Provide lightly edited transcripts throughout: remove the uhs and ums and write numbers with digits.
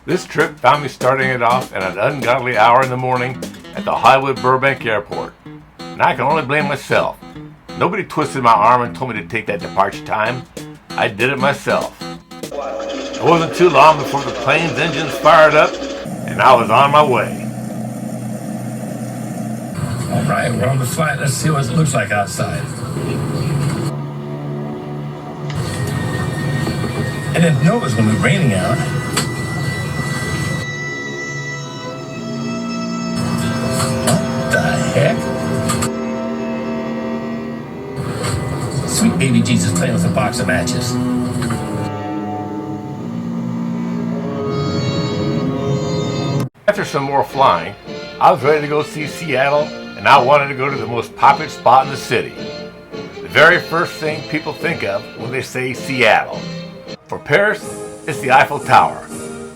This trip found me starting it off at an ungodly hour in the morning at the Hollywood Burbank Airport. And I can only blame myself. Nobody twisted my arm and told me to take that departure time. I did it myself. It wasn't too long before the plane's engines fired up and I was on my way. All right, we're on the flight. Let's see what it looks like outside. I didn't know it was going to be raining out. What the heck? Sweet baby Jesus playing with a box of matches. After some more flying, I was ready to go see Seattle, and I wanted to go to the most popular spot in the city. The very first thing people think of when they say Seattle. For Paris, it's the Eiffel Tower.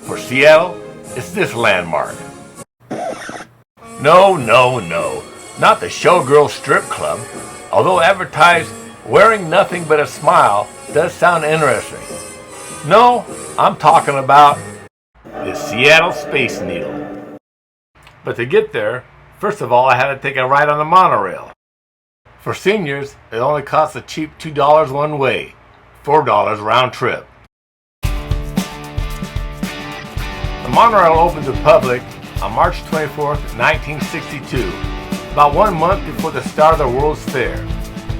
For Seattle, it's this landmark. No, not the Showgirl Strip Club, although advertised wearing nothing but a smile does sound interesting. No, I'm talking about the Seattle Space Needle. But to get there, first of all, I had to take a ride on the monorail. For seniors, it only costs a cheap $2 one way, $4 round trip. The monorail opened to the public on March 24th, 1962, about 1 month before the start of the World's Fair.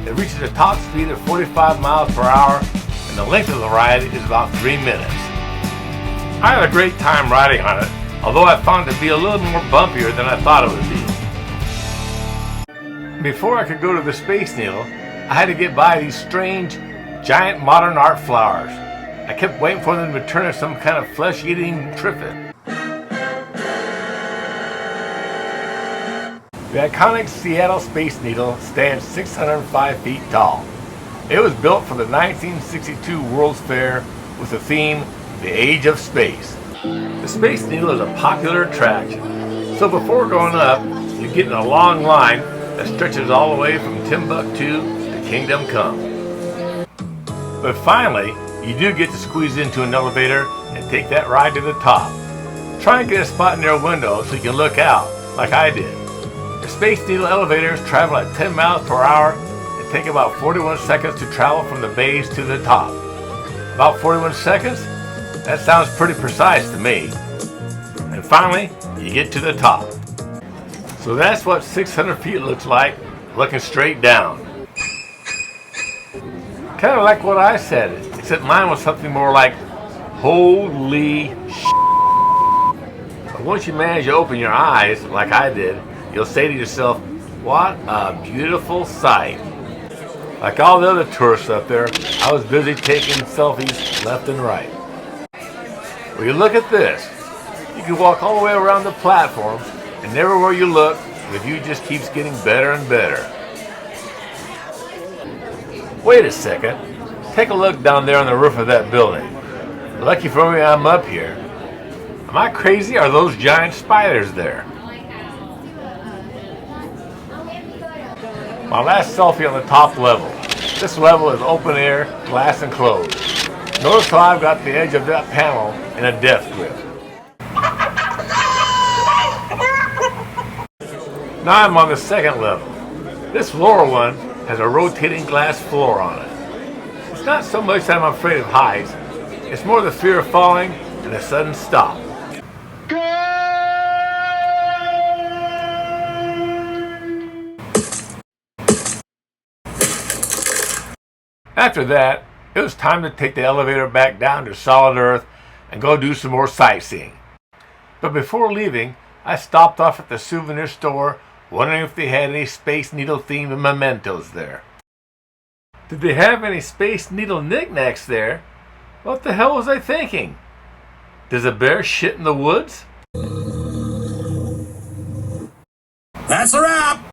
It reaches a top speed of 45 miles per hour, and the length of the ride is about 3 minutes. I had a great time riding on it, although I found it to be a little more bumpier than I thought it would be. Before I could go to the Space Needle, I had to get by these strange, giant modern art flowers. I kept waiting for them to turn into some kind of flesh-eating triffid. The iconic Seattle Space Needle stands 605 feet tall. It was built for the 1962 World's Fair with the theme, The Age of Space. The Space Needle is a popular attraction, so before going up, you get in a long line that stretches all the way from Timbuktu to Kingdom Come. But finally, you do get to squeeze into an elevator and take that ride to the top. Try and get a spot near a window so you can look out, like I did. The Space Needle elevators travel at 10 miles per hour and take about 41 seconds to travel from the base to the top. About 41 seconds? That sounds pretty precise to me. And finally, you get to the top. So that's what 600 feet looks like, looking straight down. Kind of like what I said, except mine was something more like, holy shit. But once you manage to open your eyes, like I did, you'll say to yourself, what a beautiful sight. Like all the other tourists up there, I was busy taking selfies left and right. Well, you look at this. You can walk all the way around the platform, and everywhere you look, the view just keeps getting better and better. Wait a second. Take a look down there on the roof of that building. Lucky for me I'm up here. Am I crazy? Are those giant spiders there? My last selfie on the top level. This level is open air, glass enclosed. Notice how I've got the edge of that panel in a death grip. Now I'm on the second level. This lower one has a rotating glass floor on it. It's not so much that I'm afraid of heights, it's more the fear of falling and a sudden stop. After that, it was time to take the elevator back down to solid earth and go do some more sightseeing. But before leaving, I stopped off at the souvenir store, wondering if they had any Space Needle themed mementos there. Did they have any Space Needle knickknacks there? What the hell was I thinking? Does a bear shit in the woods? That's a wrap!